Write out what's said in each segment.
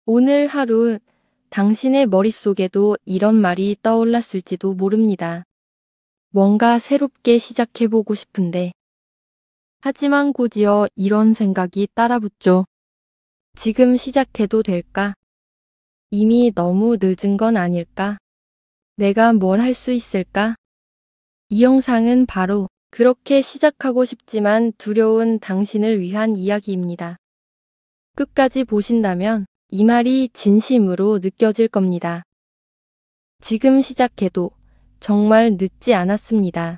오늘 하루 당신의 머릿속에도 이런 말이 떠올랐을지도 모릅니다. 뭔가 새롭게 시작해보고 싶은데. 하지만 곧이어 이런 생각이 따라붙죠. 지금 시작해도 될까? 이미 너무 늦은 건 아닐까? 내가 뭘 할 수 있을까? 이 영상은 바로 그렇게 시작하고 싶지만 두려운 당신을 위한 이야기입니다. 끝까지 보신다면 이 말이 진심으로 느껴질 겁니다. 지금 시작해도 정말 늦지 않았습니다.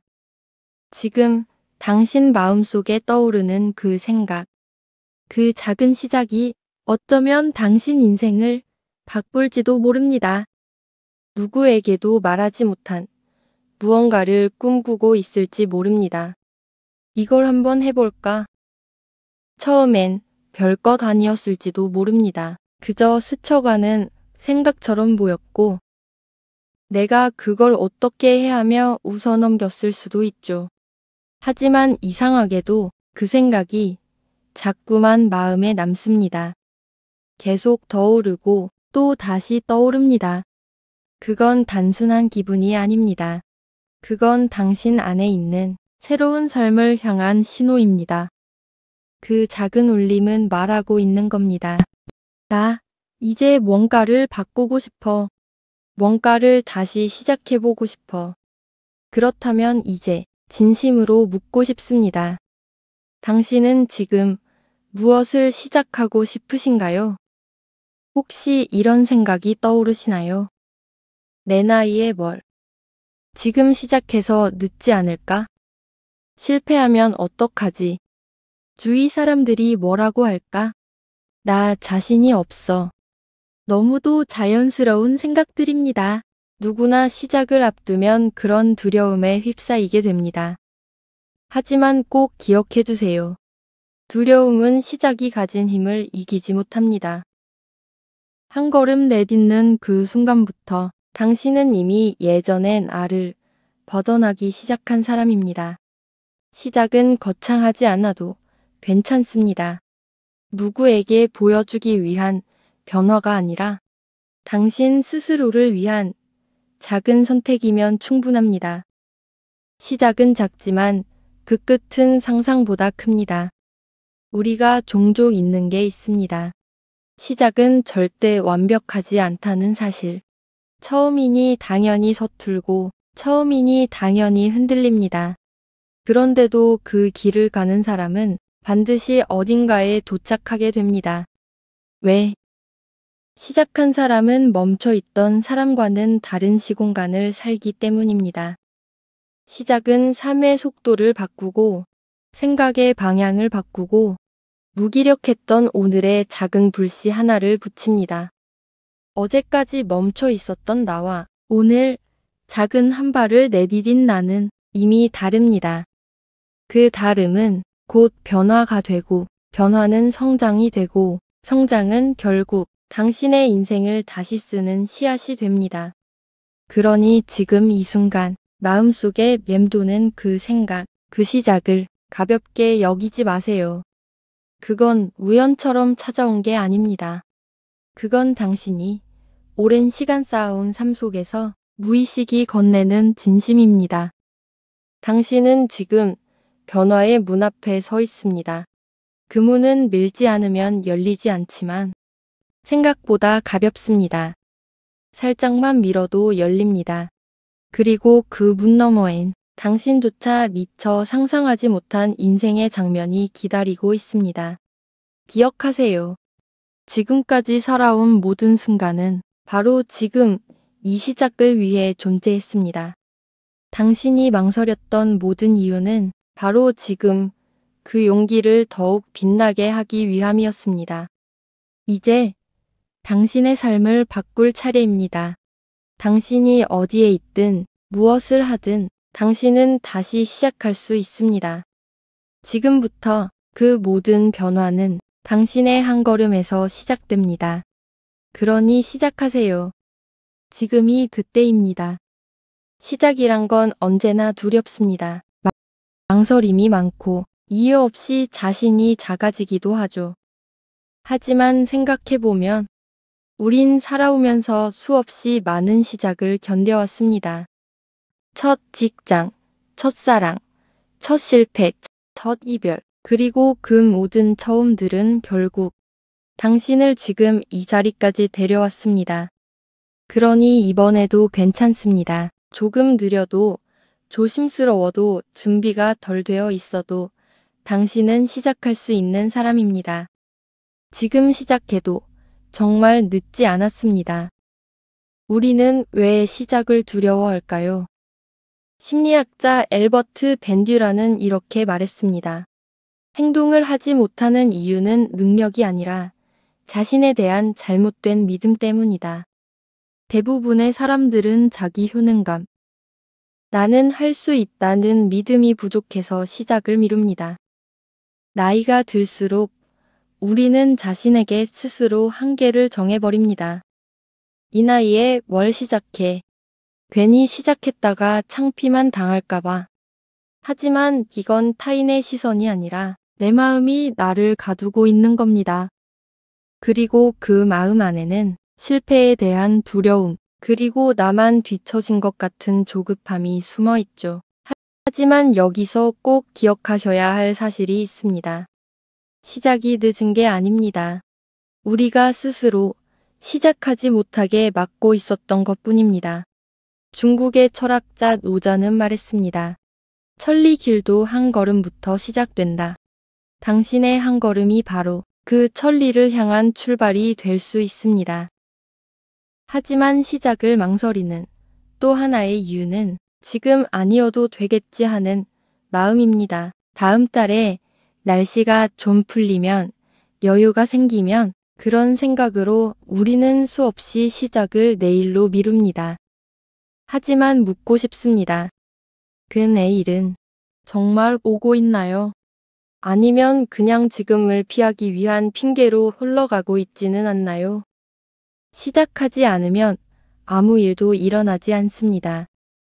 지금 당신 마음속에 떠오르는 그 생각, 그 작은 시작이 어쩌면 당신 인생을 바꿀지도 모릅니다. 누구에게도 말하지 못한 무언가를 꿈꾸고 있을지 모릅니다. 이걸 한번 해볼까? 처음엔 별것 아니었을지도 모릅니다. 그저 스쳐가는 생각처럼 보였고 내가 그걸 어떻게 해 하며 웃어넘겼을 수도 있죠. 하지만 이상하게도 그 생각이 자꾸만 마음에 남습니다. 계속 떠오르고 또 다시 떠오릅니다. 그건 단순한 기분이 아닙니다. 그건 당신 안에 있는 새로운 삶을 향한 신호입니다. 그 작은 울림은 말하고 있는 겁니다. 나 이제 뭔가를 바꾸고 싶어. 뭔가를 다시 시작해보고 싶어. 그렇다면 이제 진심으로 묻고 싶습니다. 당신은 지금 무엇을 시작하고 싶으신가요? 혹시 이런 생각이 떠오르시나요? 내 나이에 뭘? 지금 시작해서 늦지 않을까? 실패하면 어떡하지? 주위 사람들이 뭐라고 할까? 나 자신이 없어. 너무도 자연스러운 생각들입니다. 누구나 시작을 앞두면 그런 두려움에 휩싸이게 됩니다. 하지만 꼭 기억해 두세요. 두려움은 시작이 가진 힘을 이기지 못합니다. 한 걸음 내딛는 그 순간부터 당신은 이미 예전의 나를 벗어나기 시작한 사람입니다. 시작은 거창하지 않아도 괜찮습니다. 누구에게 보여주기 위한 변화가 아니라 당신 스스로를 위한 작은 선택이면 충분합니다. 시작은 작지만 그 끝은 상상보다 큽니다. 우리가 종종 잊는 게 있습니다. 시작은 절대 완벽하지 않다는 사실. 처음이니 당연히 서툴고 처음이니 당연히 흔들립니다. 그런데도 그 길을 가는 사람은 반드시 어딘가에 도착하게 됩니다. 왜? 시작한 사람은 멈춰 있던 사람과는 다른 시공간을 살기 때문입니다. 시작은 삶의 속도를 바꾸고 생각의 방향을 바꾸고 무기력했던 오늘의 작은 불씨 하나를 붙입니다. 어제까지 멈춰 있었던 나와 오늘 작은 한 발을 내디딘 나는 이미 다릅니다. 그 다름은 곧 변화가 되고 변화는 성장이 되고 성장은 결국 당신의 인생을 다시 쓰는 씨앗이 됩니다. 그러니 지금 이 순간 마음속에 맴도는 그 생각, 그 시작을 가볍게 여기지 마세요. 그건 우연처럼 찾아온 게 아닙니다. 그건 당신이 오랜 시간 쌓아온 삶 속에서 무의식이 건네는 진심입니다. 당신은 지금 변화의 문 앞에 서 있습니다. 그 문은 밀지 않으면 열리지 않지만 생각보다 가볍습니다. 살짝만 밀어도 열립니다. 그리고 그 문 너머엔 당신조차 미처 상상하지 못한 인생의 장면이 기다리고 있습니다. 기억하세요. 지금까지 살아온 모든 순간은 바로 지금 이 시작을 위해 존재했습니다. 당신이 망설였던 모든 이유는 바로 지금 그 용기를 더욱 빛나게 하기 위함이었습니다. 이제 당신의 삶을 바꿀 차례입니다. 당신이 어디에 있든 무엇을 하든 당신은 다시 시작할 수 있습니다. 지금부터 그 모든 변화는 당신의 한 걸음에서 시작됩니다. 그러니 시작하세요. 지금이 그때입니다. 시작이란 건 언제나 두렵습니다. 망설임이 많고 이유 없이 자신이 작아지기도 하죠. 하지만 생각해보면 우린 살아오면서 수없이 많은 시작을 견뎌왔습니다. 첫 직장, 첫사랑, 첫 실패, 첫 이별, 그리고 그 모든 처음들은 결국 당신을 지금 이 자리까지 데려왔습니다. 그러니 이번에도 괜찮습니다. 조금 느려도 조심스러워도 준비가 덜 되어 있어도 당신은 시작할 수 있는 사람입니다. 지금 시작해도 정말 늦지 않았습니다. 우리는 왜 시작을 두려워할까요? 심리학자 엘버트 밴듀라는 이렇게 말했습니다. 행동을 하지 못하는 이유는 능력이 아니라 자신에 대한 잘못된 믿음 때문이다. 대부분의 사람들은 자기 효능감, 나는 할 수 있다는 믿음이 부족해서 시작을 미룹니다. 나이가 들수록 우리는 자신에게 스스로 한계를 정해버립니다. 이 나이에 뭘 시작해? 괜히 시작했다가 창피만 당할까봐. 하지만 이건 타인의 시선이 아니라 내 마음이 나를 가두고 있는 겁니다. 그리고 그 마음 안에는 실패에 대한 두려움, 그리고 나만 뒤처진 것 같은 조급함이 숨어 있죠. 하지만 여기서 꼭 기억하셔야 할 사실이 있습니다. 시작이 늦은 게 아닙니다. 우리가 스스로 시작하지 못하게 막고 있었던 것뿐입니다. 중국의 철학자 노자는 말했습니다. 천리길도 한 걸음부터 시작된다. 당신의 한 걸음이 바로 그 천리를 향한 출발이 될 수 있습니다. 하지만 시작을 망설이는 또 하나의 이유는 지금 아니어도 되겠지 하는 마음입니다. 다음 달에 날씨가 좀 풀리면, 여유가 생기면 그런 생각으로 우리는 수없이 시작을 내일로 미룹니다. 하지만 묻고 싶습니다. 그 내일은 정말 오고 있나요? 아니면 그냥 지금을 피하기 위한 핑계로 흘러가고 있지는 않나요? 시작하지 않으면 아무 일도 일어나지 않습니다.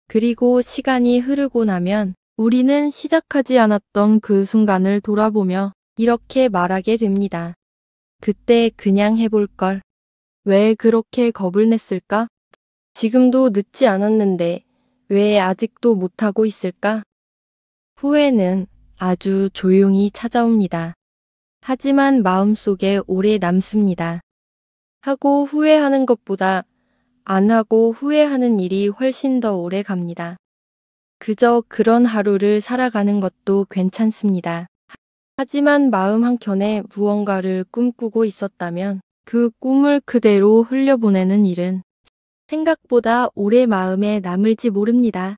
그리고 시간이 흐르고 나면 우리는 시작하지 않았던 그 순간을 돌아보며 이렇게 말하게 됩니다. 그때 그냥 해볼 걸. 왜 그렇게 겁을 냈을까? 지금도 늦지 않았는데 왜 아직도 못하고 있을까? 후회는 아주 조용히 찾아옵니다. 하지만 마음속에 오래 남습니다. 하고 후회하는 것보다 안 하고 후회하는 일이 훨씬 더 오래 갑니다. 그저 그런 하루를 살아가는 것도 괜찮습니다. 하지만 마음 한켠에 무언가를 꿈꾸고 있었다면 그 꿈을 그대로 흘려보내는 일은 생각보다 오래 마음에 남을지 모릅니다.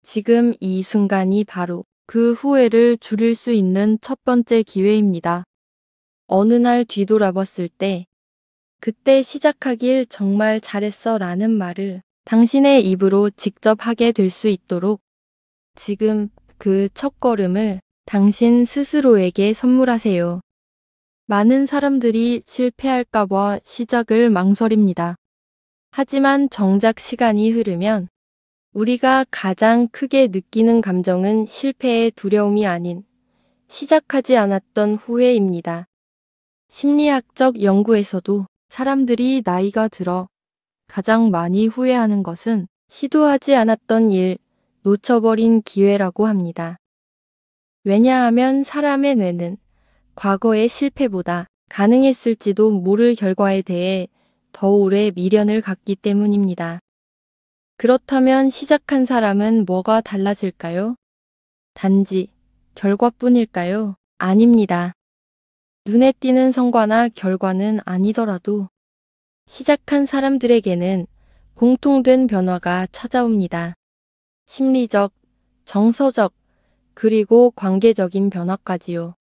지금 이 순간이 바로 그 후회를 줄일 수 있는 첫 번째 기회입니다. 어느 날 뒤돌아봤을 때 그때 시작하길 정말 잘했어 라는 말을 당신의 입으로 직접 하게 될 수 있도록 지금 그 첫걸음을 당신 스스로에게 선물하세요. 많은 사람들이 실패할까봐 시작을 망설입니다. 하지만 정작 시간이 흐르면 우리가 가장 크게 느끼는 감정은 실패의 두려움이 아닌 시작하지 않았던 후회입니다. 심리학적 연구에서도 사람들이 나이가 들어 가장 많이 후회하는 것은 시도하지 않았던 일, 놓쳐버린 기회라고 합니다. 왜냐하면 사람의 뇌는 과거의 실패보다 가능했을지도 모를 결과에 대해 더 오래 미련을 갖기 때문입니다. 그렇다면 시작한 사람은 뭐가 달라질까요? 단지 결과뿐일까요? 아닙니다. 눈에 띄는 성과나 결과는 아니더라도 시작한 사람들에게는 공통된 변화가 찾아옵니다. 심리적, 정서적, 그리고 관계적인 변화까지요.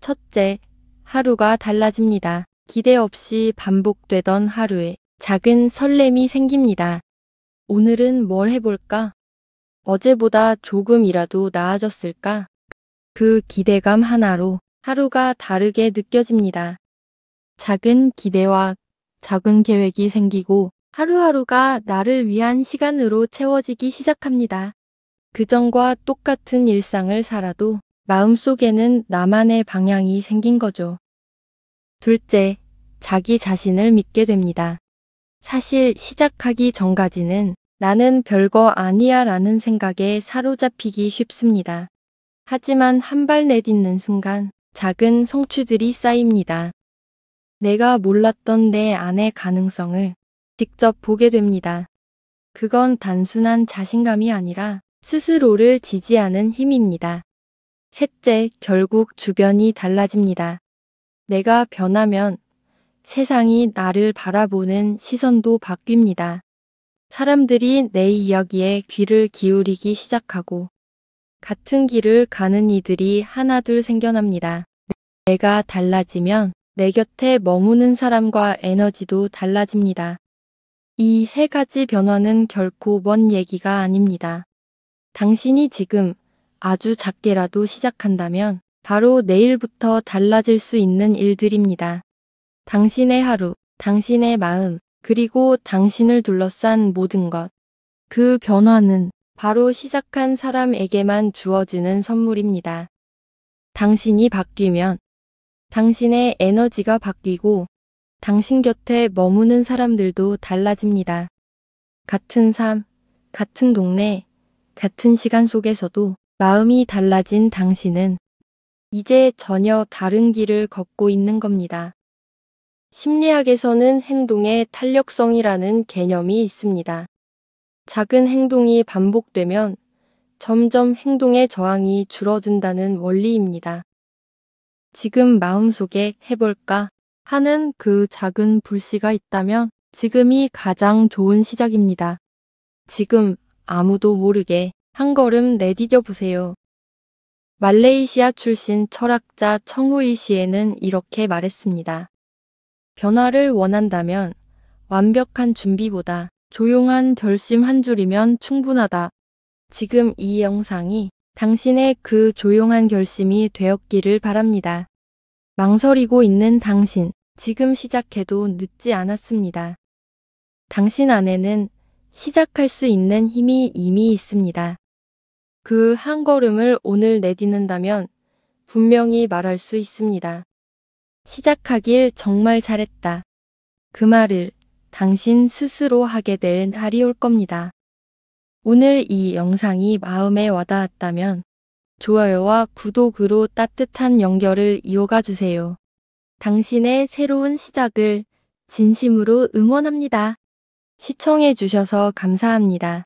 첫째, 하루가 달라집니다. 기대 없이 반복되던 하루에 작은 설렘이 생깁니다. 오늘은 뭘 해볼까? 어제보다 조금이라도 나아졌을까? 그 기대감 하나로 하루가 다르게 느껴집니다. 작은 기대와 작은 계획이 생기고 하루하루가 나를 위한 시간으로 채워지기 시작합니다. 그전과 똑같은 일상을 살아도 마음속에는 나만의 방향이 생긴 거죠. 둘째, 자기 자신을 믿게 됩니다. 사실 시작하기 전까지는 나는 별거 아니야 라는 생각에 사로잡히기 쉽습니다. 하지만 한 발 내딛는 순간 작은 성취들이 쌓입니다. 내가 몰랐던 내 안의 가능성을 직접 보게 됩니다. 그건 단순한 자신감이 아니라 스스로를 지지하는 힘입니다. 셋째, 결국 주변이 달라집니다. 내가 변하면 세상이 나를 바라보는 시선도 바뀝니다. 사람들이 내 이야기에 귀를 기울이기 시작하고 같은 길을 가는 이들이 하나둘 생겨납니다. 내가 달라지면 내 곁에 머무는 사람과 에너지도 달라집니다. 이 세 가지 변화는 결코 먼 얘기가 아닙니다. 당신이 지금 아주 작게라도 시작한다면 바로 내일부터 달라질 수 있는 일들입니다. 당신의 하루, 당신의 마음, 그리고 당신을 둘러싼 모든 것. 그 변화는 바로 시작한 사람에게만 주어지는 선물입니다. 당신이 바뀌면 당신의 에너지가 바뀌고 당신 곁에 머무는 사람들도 달라집니다. 같은 삶, 같은 동네, 같은 시간 속에서도 마음이 달라진 당신은 이제 전혀 다른 길을 걷고 있는 겁니다. 심리학에서는 행동의 탄력성이라는 개념이 있습니다. 작은 행동이 반복되면 점점 행동의 저항이 줄어든다는 원리입니다. 지금 마음속에 해볼까 하는 그 작은 불씨가 있다면 지금이 가장 좋은 시작입니다. 지금 아무도 모르게 한 걸음 내디뎌 보세요. 말레이시아 출신 철학자 청후이 시에는 이렇게 말했습니다. 변화를 원한다면 완벽한 준비보다 조용한 결심 한 줄이면 충분하다. 지금 이 영상이 당신의 그 조용한 결심이 되었기를 바랍니다. 망설이고 있는 당신, 지금 시작해도 늦지 않았습니다. 당신 안에는 시작할 수 있는 힘이 이미 있습니다. 그 한 걸음을 오늘 내딛는다면 분명히 말할 수 있습니다. 시작하길 정말 잘했다. 그 말을 당신 스스로 하게 될 날이 올 겁니다. 오늘 이 영상이 마음에 와닿았다면 좋아요와 구독으로 따뜻한 연결을 이어가 주세요. 당신의 새로운 시작을 진심으로 응원합니다. 시청해 주셔서 감사합니다.